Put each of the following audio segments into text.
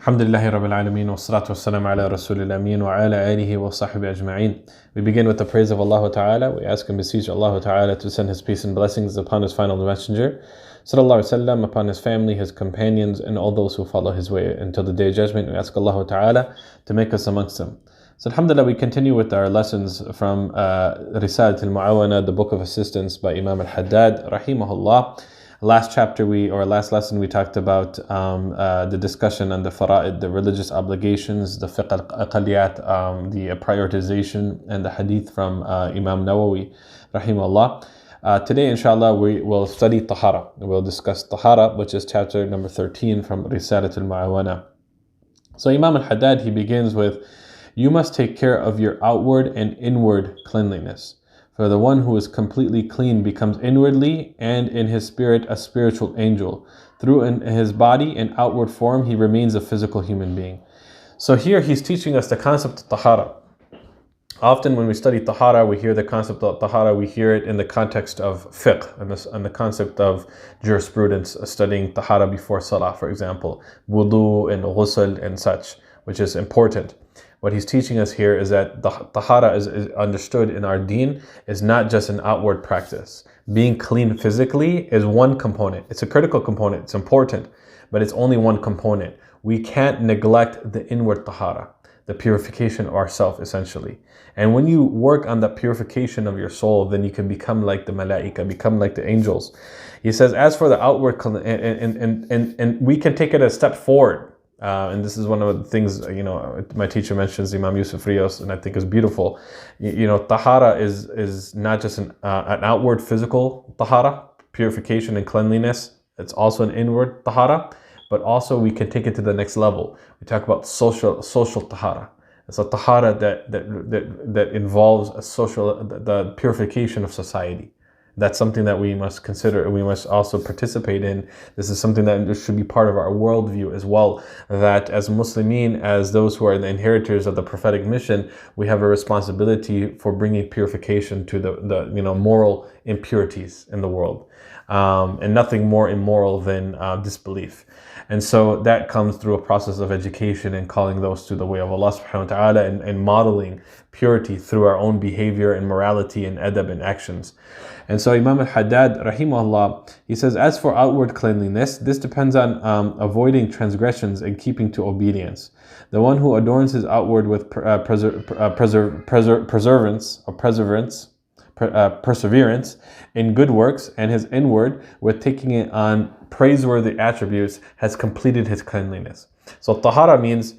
Alhamdulillahi Rabbil Alameen wa salatu wa salam ala Rasulil Ameen wa ala alihi wa sahbihi ajma'een. We begin with the praise of Allah Ta'ala. We ask and beseech Allah Ta'ala to send His peace and blessings upon His final messenger, Sallallahu Alaihi Wasallam, upon his family, his companions, and all those who follow his way until the day of judgment. We ask Allah Ta'ala to make us amongst them. So Alhamdulillah, we continue with our lessons from Risalat al-Mu'awana, the book of assistance by Imam al-Haddad, rahimahullah. Last lesson we talked about the discussion on the fara'id, the religious obligations, the fiqh al-aqaliyat, the prioritization, and the hadith from Imam Nawawi, rahimahullah. Today, inshallah, we will study tahara. We'll discuss tahara, which is chapter number 13 from Risalat al-Mu'awana. So Imam al-Haddad, he begins with, "You must take care of your outward and inward cleanliness. For the one who is completely clean becomes inwardly and in his spirit a spiritual angel. Through in his body and outward form, he remains a physical human being." So here he's teaching us the concept of tahara. Often when we study tahara, we hear the concept of tahara, we hear it in the context of fiqh, and the concept of jurisprudence, studying tahara before salah, for example, wudu and ghusl and such, which is important. What he's teaching us here is that the tahara is understood in our deen is not just an outward practice. Being clean physically is one component. It's a critical component. It's important, but it's only one component. We can't neglect the inward tahara, the purification of ourselves, essentially. And when you work on the purification of your soul, then you can become like the malaika, become like the angels. He says, as for the outward, and we can take it a step forward. And this is one of the things, my teacher mentions, Imam Yusuf Rios, and I think is beautiful. Tahara is not just an outward physical tahara, purification and cleanliness. It's also an inward tahara, but also we can take it to the next level. We talk about social tahara. It's a tahara that involves the purification of society. That's something that we must consider and we must also participate in. This is something that should be part of our worldview as well, that as Muslimin, as those who are the inheritors of the prophetic mission, we have a responsibility for bringing purification to the moral impurities in the world. And nothing more immoral than disbelief. And so that comes through a process of education and calling those to the way of Allah subhanahu wa ta'ala and modeling purity through our own behavior and morality and adab and actions. And so Imam al-Haddad, rahimahullah, he says, as for outward cleanliness, this depends on avoiding transgressions and keeping to obedience. The one who adorns his outward with perseverance in good works, and his inward with taking it on praiseworthy attributes, has completed his cleanliness. So tahara means,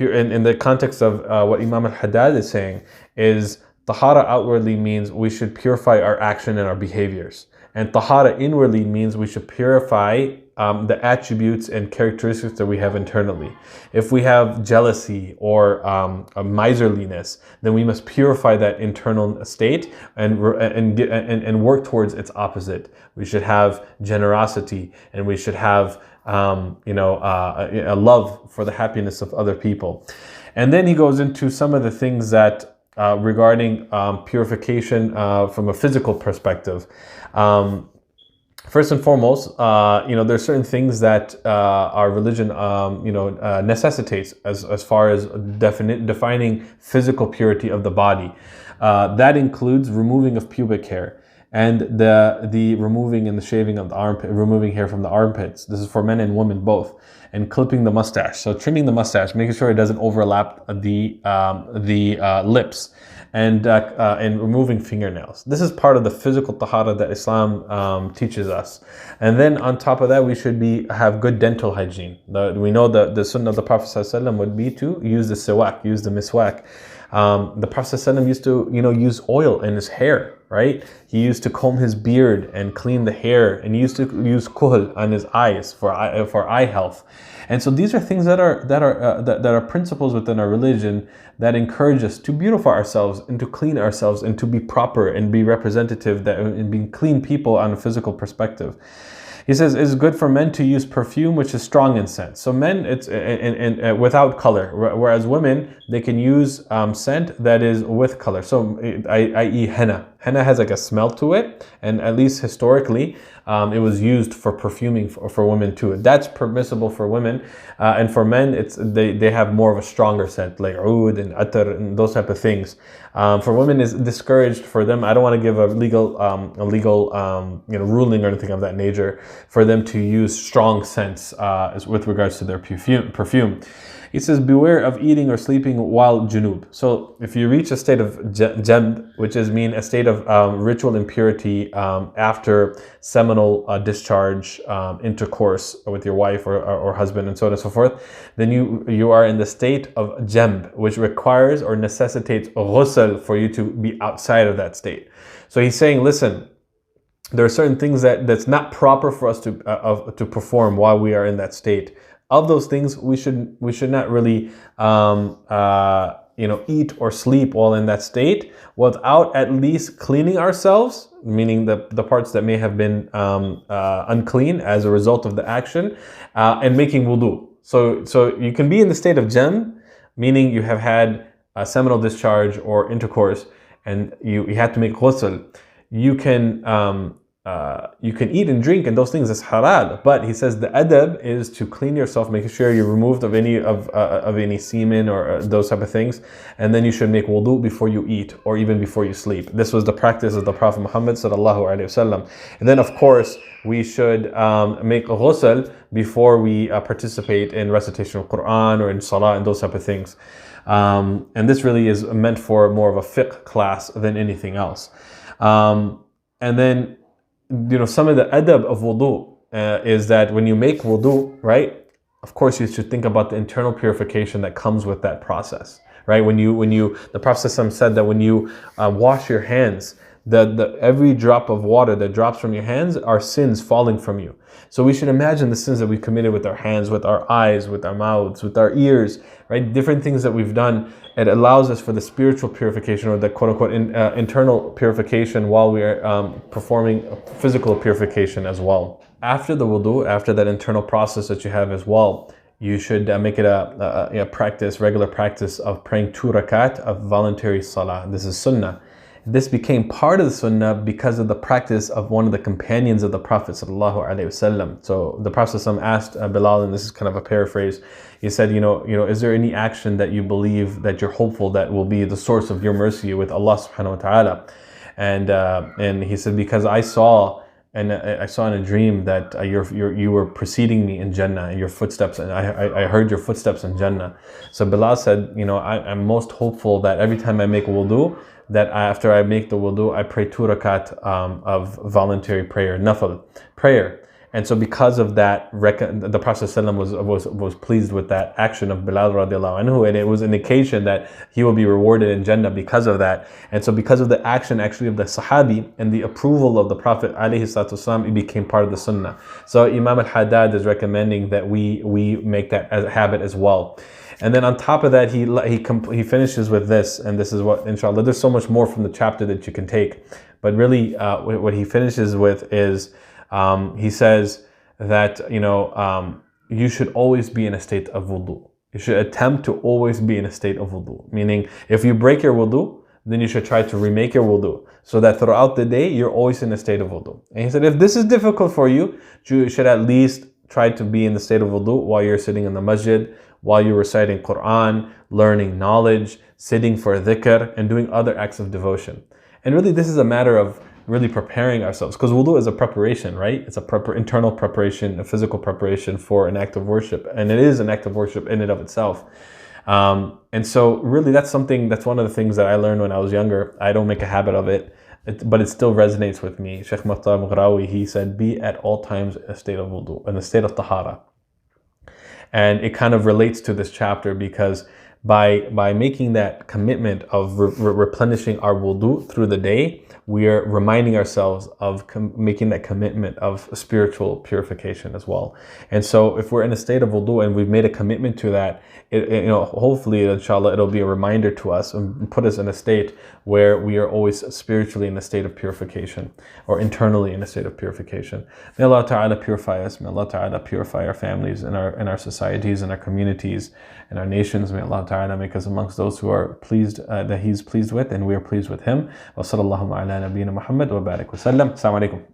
in the context of what Imam al-Haddad is saying, is tahara outwardly means we should purify our action and our behaviors. And tahara inwardly means we should purify the attributes and characteristics that we have internally. If we have jealousy or a miserliness, then we must purify that internal state and work towards its opposite. We should have generosity, and we should have a love for the happiness of other people. And then he goes into some of the things that regarding purification from a physical perspective. First and foremost, there's certain things that our religion, necessitates as far as defining physical purity of the body. That includes removing of pubic hair and the removing and the shaving of the armpit, removing hair from the armpits. This is for men and women both. And clipping the mustache, so trimming the mustache, making sure it doesn't overlap the lips, and removing fingernails. This is part of the physical tahara that Islam teaches us. And then on top of that, we should have good dental hygiene. We know that the sunnah of the Prophet ﷺ would be to use the siwak, use the miswak. The Prophet ﷺ used to use oil in his hair, right? He used to comb his beard and clean the hair, and he used to use kuhl on his eyes for eye health. And so these are things that are principles within our religion that encourage us to beautify ourselves and to clean ourselves and to be proper and be representative, and being clean people on a physical perspective. He says it's good for men to use perfume which is strong in scent. So men, it's without color, whereas women, they can use scent that is with color. So i.e. henna. Henna has like a smell to it, and at least historically, it was used for perfuming for women too. That's permissible for women, and for men, they have more of a stronger scent, like oud and atar and those type of things. For women, is discouraged for them. I don't want to give a legal ruling or anything of that nature for them to use strong scents with regards to their perfume. He says, beware of eating or sleeping while junub. So if you reach a state of jamb, which is mean a state of ritual impurity after seminal discharge, intercourse with your wife or husband, and so on and so forth, then you are in the state of jamb, which requires or necessitates ghusl for you to be outside of that state. So he's saying, listen, there are certain things that's not proper for us to perform while we are in that state. Of those things, we should not really eat or sleep while in that state without at least cleaning ourselves, meaning the parts that may have been unclean as a result of the action, and making wudu. So you can be in the state of jamb, meaning you have had a seminal discharge or intercourse, and you had to make ghusl. You can eat and drink and those things is halal, but he says the adab is to clean yourself, making sure you're removed of any semen or those type of things, and then you should make wudu before you eat or even before you sleep. This was the practice of the Prophet Muhammad sallallahu alaihi wasallam. And then of course we should make ghusl before we participate in recitation of Quran or in salah and those type of things. And this really is meant for more of a fiqh class than anything else. And then some of the adab of wudu is that when you make wudu, right, of course you should think about the internal purification that comes with that process, right? When the Prophet said that when you wash your hands, every drop of water that drops from your hands are sins falling from you. So we should imagine the sins that we committed with our hands, with our eyes, with our mouths, with our ears, right? Different things that we've done. It allows us for the spiritual purification or the quote-unquote internal purification while we are performing physical purification as well. After the wudu, after that internal process that you have as well, you should make it a regular practice of praying 2 rakat of voluntary salah. This is sunnah. This became part of the sunnah because of the practice of one of the companions of the Prophet ﷺ. So the Prophet ﷺ asked Bilal, and this is kind of a paraphrase, he said, is there any action that you believe that you're hopeful that will be the source of your mercy with Allah subhanahu wa ta'ala? And he said, because I saw in a dream that you were preceding me in Jannah, and your footsteps, and I heard your footsteps in Jannah. So Bilal said, I'm most hopeful that every time I make wudu, that after I make the wudu, I pray 2 rakat of voluntary prayer, nafil prayer. And so because of that, the Prophet ﷺ was pleased with that action of Bilal radiallahu anhu, and it was an indication that he will be rewarded in Jannah because of that. And so because of the action actually of the Sahabi and the approval of the Prophet ﷺ, it became part of the Sunnah. So Imam al-Haddad is recommending that we make that as a habit as well. And then on top of that, he finishes with this, and this is what, inshallah, there's so much more from the chapter that you can take. But really, what he finishes with is, he says that, you should always be in a state of wudu. You should attempt to always be in a state of wudu. Meaning, if you break your wudu, then you should try to remake your wudu, so that throughout the day, you're always in a state of wudu. And he said, if this is difficult for you, you should at least try to be in the state of wudu while you're sitting in the masjid, while you're reciting Quran, learning knowledge, sitting for dhikr, and doing other acts of devotion. And really, this is a matter of really preparing ourselves, because wudu is a preparation, right? It's a proper internal preparation, a physical preparation for an act of worship, and it is an act of worship in and of itself. And so really that's one of the things that I learned when I was younger. I don't make a habit of it, but it still resonates with me. Sheikh Muhtar Mughrawi, he said, be at all times in a state of wudu, in a state of tahara. And it kind of relates to this chapter, because by making that commitment of replenishing our wudu through the day, we are reminding ourselves of making that commitment of spiritual purification as well. And so if we're in a state of wudu and we've made a commitment to that, hopefully, inshallah, it'll be a reminder to us and put us in a state where we are always spiritually in a state of purification, or internally in a state of purification. May Allah Ta'ala purify us. May Allah Ta'ala purify our families and our societies and our communities and our nations. May Allah Ta'ala ta'ala make us amongst those who are pleased, that He's pleased with, and we are pleased with Him. Wa sallallahu ala nabiyyina Muhammad wa barik wa sallam. Assalamu alaikum.